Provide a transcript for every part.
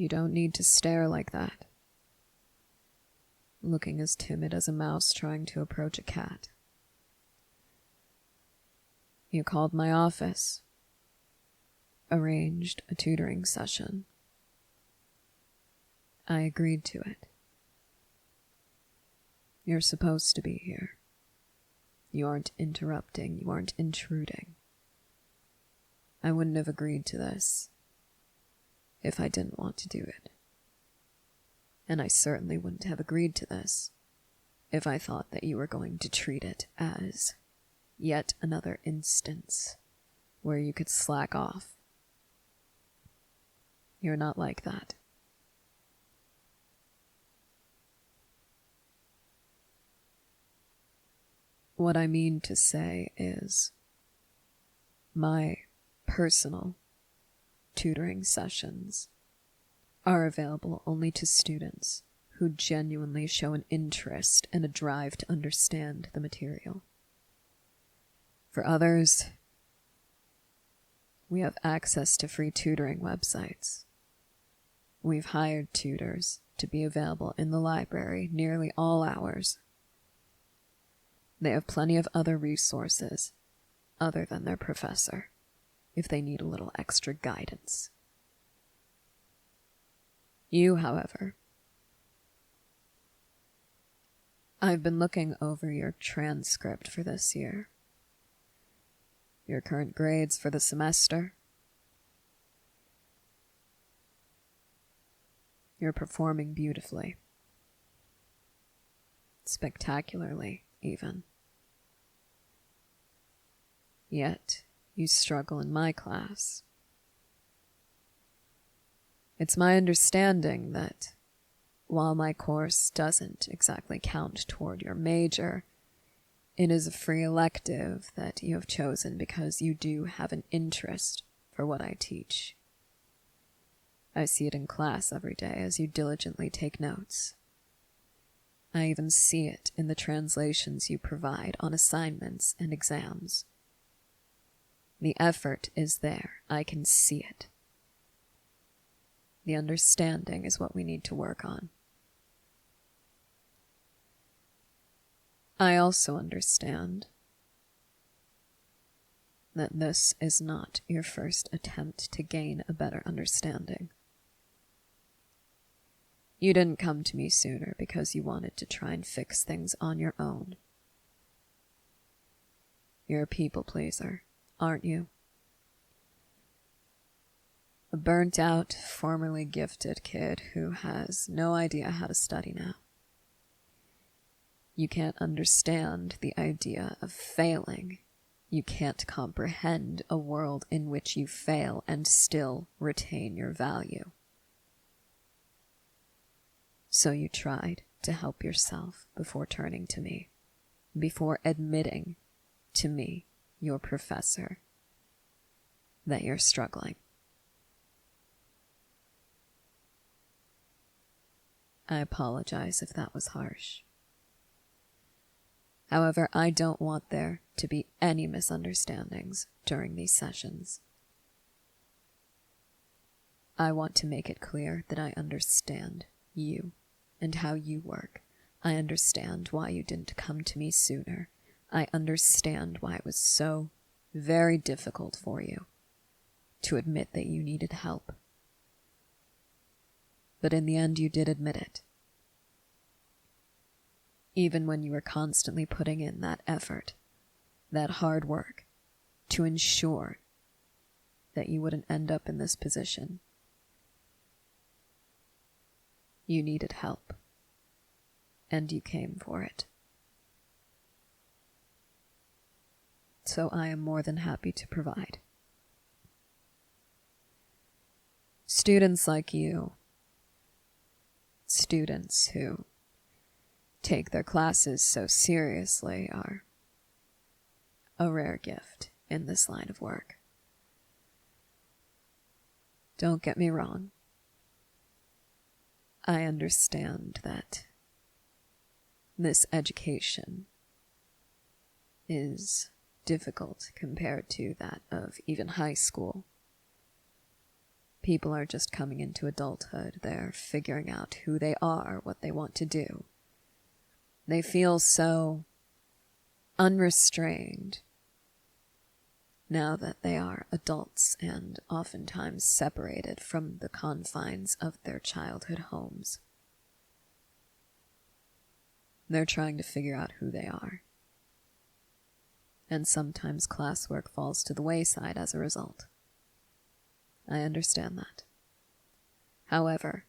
You don't need to stare like that. Looking as timid as a mouse trying to approach a cat. You called my office. Arranged a tutoring session. I agreed to it. You're supposed to be here. You aren't interrupting, you aren't intruding. I wouldn't have agreed to this if I didn't want to do it. And I certainly wouldn't have agreed to this if I thought that you were going to treat it as yet another instance where you could slack off. You're not like that. What I mean to say is, my personal tutoring sessions are available only to students who genuinely show an interest and a drive to understand the material. For others, we have access to free tutoring websites. We've hired tutors to be available in the library nearly all hours. They have plenty of other resources other than their professor if they need a little extra guidance. You, however, I've been looking over your transcript for this year, your current grades for the semester. You're performing beautifully. Spectacularly, even. Yet, you struggle in my class. It's my understanding that, while my course doesn't exactly count toward your major, it is a free elective that you have chosen because you do have an interest for what I teach. I see it in class every day as you diligently take notes. I even see it in the translations you provide on assignments and exams. The effort is there. I can see it. The understanding is what we need to work on. I also understand that this is not your first attempt to gain a better understanding. You didn't come to me sooner because you wanted to try and fix things on your own. You're a people pleaser, aren't you? A burnt-out, formerly gifted kid who has no idea how to study now. You can't understand the idea of failing. You can't comprehend a world in which you fail and still retain your value. So you tried to help yourself before turning to me, before admitting to me, your professor, that you're struggling. I apologize if that was harsh. However, I don't want there to be any misunderstandings during these sessions. I want to make it clear that I understand you and how you work. I understand why you didn't come to me sooner. I understand why it was so very difficult for you to admit that you needed help. But in the end, you did admit it. Even when you were constantly putting in that effort, that hard work, to ensure that you wouldn't end up in this position. You needed help, and you came for it. So I am more than happy to provide. Students like you, students who take their classes so seriously, are a rare gift in this line of work. Don't get me wrong. I understand that this education is difficult compared to that of even high school. People are just coming into adulthood. They're figuring out who they are, what they want to do. They feel so unrestrained now that they are adults and oftentimes separated from the confines of their childhood homes. They're trying to figure out who they are. And sometimes classwork falls to the wayside as a result. I understand that. However,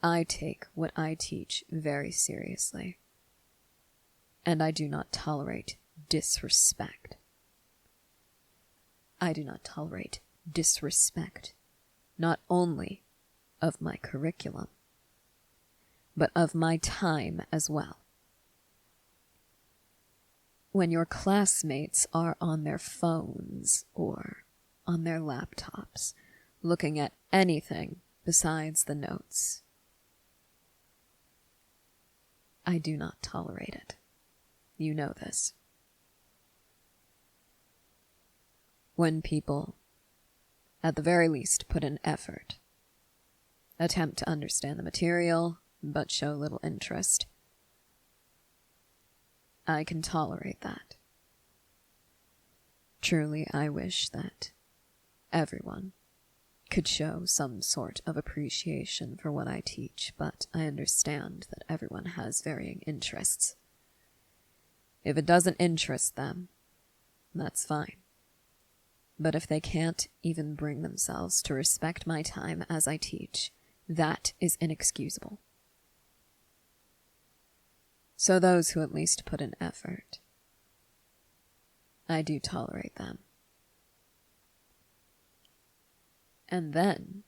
I take what I teach very seriously. And I do not tolerate disrespect. I do not tolerate disrespect, not only of my curriculum, but of my time as well. When your classmates are on their phones or on their laptops, looking at anything besides the notes, I do not tolerate it. You know this. When people, at the very least, put in effort, attempt to understand the material, but show little interest, I can tolerate that. Truly, I wish that everyone could show some sort of appreciation for what I teach, but I understand that everyone has varying interests. If it doesn't interest them, that's fine. But if they can't even bring themselves to respect my time as I teach, that is inexcusable. So those who at least put in effort, I do tolerate them. And then,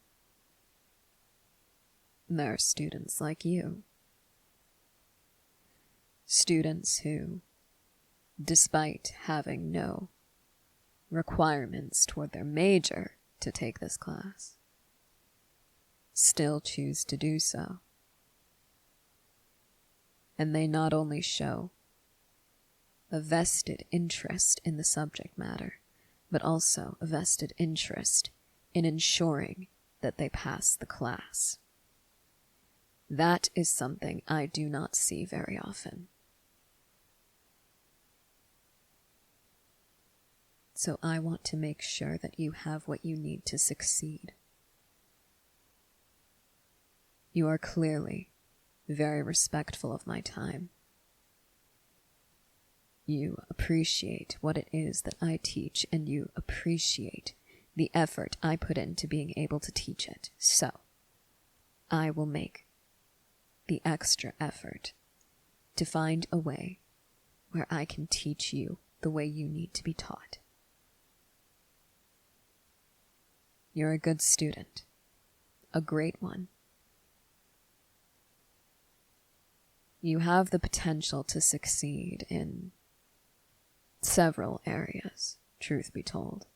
there are students like you. Students who, despite having no requirements toward their major to take this class, still choose to do so. And they not only show a vested interest in the subject matter, but also a vested interest in ensuring that they pass the class. That is something I do not see very often. So I want to make sure that you have what you need to succeed. You are clearly very respectful of my time. You appreciate what it is that I teach, and you appreciate the effort I put into being able to teach it. So, I will make the extra effort to find a way where I can teach you the way you need to be taught. You're a good student, a great one. You have the potential to succeed in several areas, truth be told.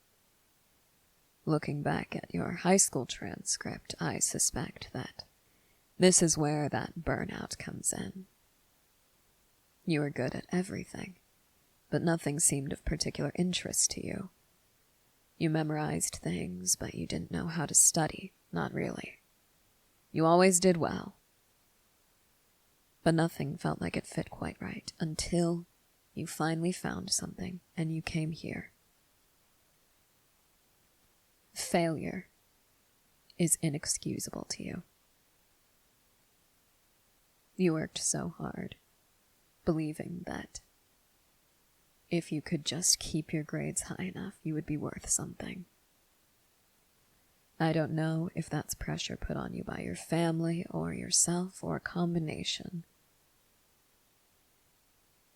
Looking back at your high school transcript, I suspect that this is where that burnout comes in. You were good at everything, but nothing seemed of particular interest to you. You memorized things, but you didn't know how to study, not really. You always did well, but nothing felt like it fit quite right until you finally found something and you came here. Failure is inexcusable to you. You worked so hard, believing that if you could just keep your grades high enough, you would be worth something. I don't know if that's pressure put on you by your family or yourself or a combination.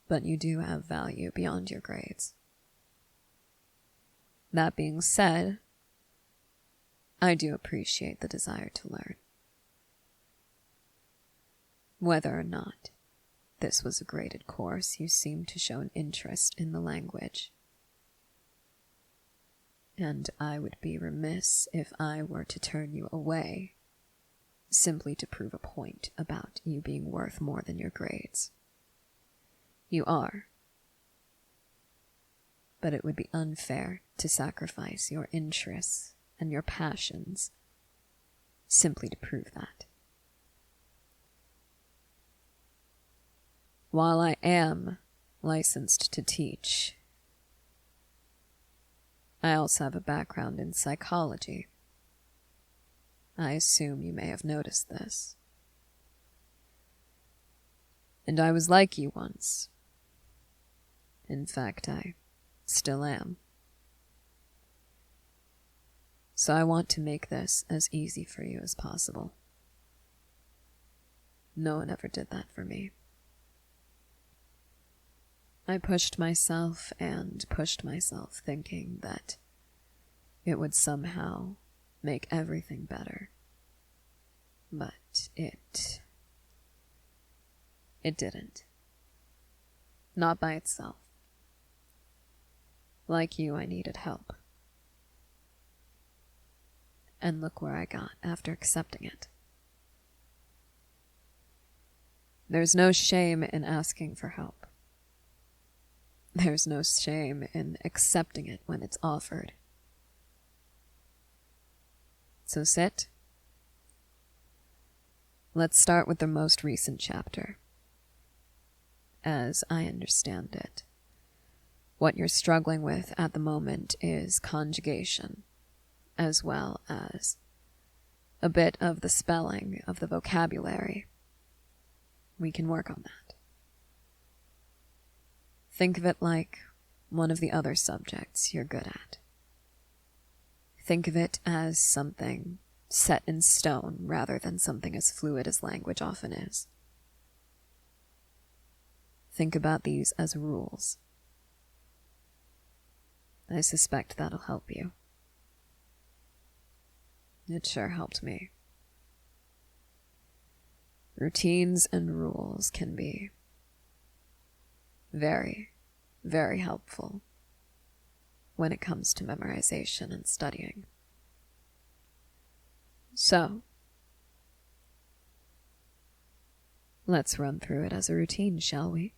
But you do have value beyond your grades. That being said, I do appreciate the desire to learn. Whether or not this was a graded course, you seem to show an interest in the language. And I would be remiss if I were to turn you away simply to prove a point about you being worth more than your grades. You are. But it would be unfair to sacrifice your interests and your passions simply to prove that. While I am licensed to teach, I also have a background in psychology. I assume you may have noticed this. And I was like you once. In fact, I still am. So I want to make this as easy for you as possible. No one ever did that for me. I pushed myself and pushed myself, thinking that it would somehow make everything better. But it didn't. Not by itself. Like you, I needed help. And look where I got after accepting it. There's no shame in asking for help. There's no shame in accepting it when it's offered. So sit. Let's start with the most recent chapter. As I understand it, what you're struggling with at the moment is conjugation, as well as a bit of the spelling of the vocabulary. We can work on that. Think of it like one of the other subjects you're good at. Think of it as something set in stone rather than something as fluid as language often is. Think about these as rules. I suspect that'll help you. It sure helped me. Routines and rules can be very, very helpful when it comes to memorization and studying. So, let's run through it as a routine, shall we?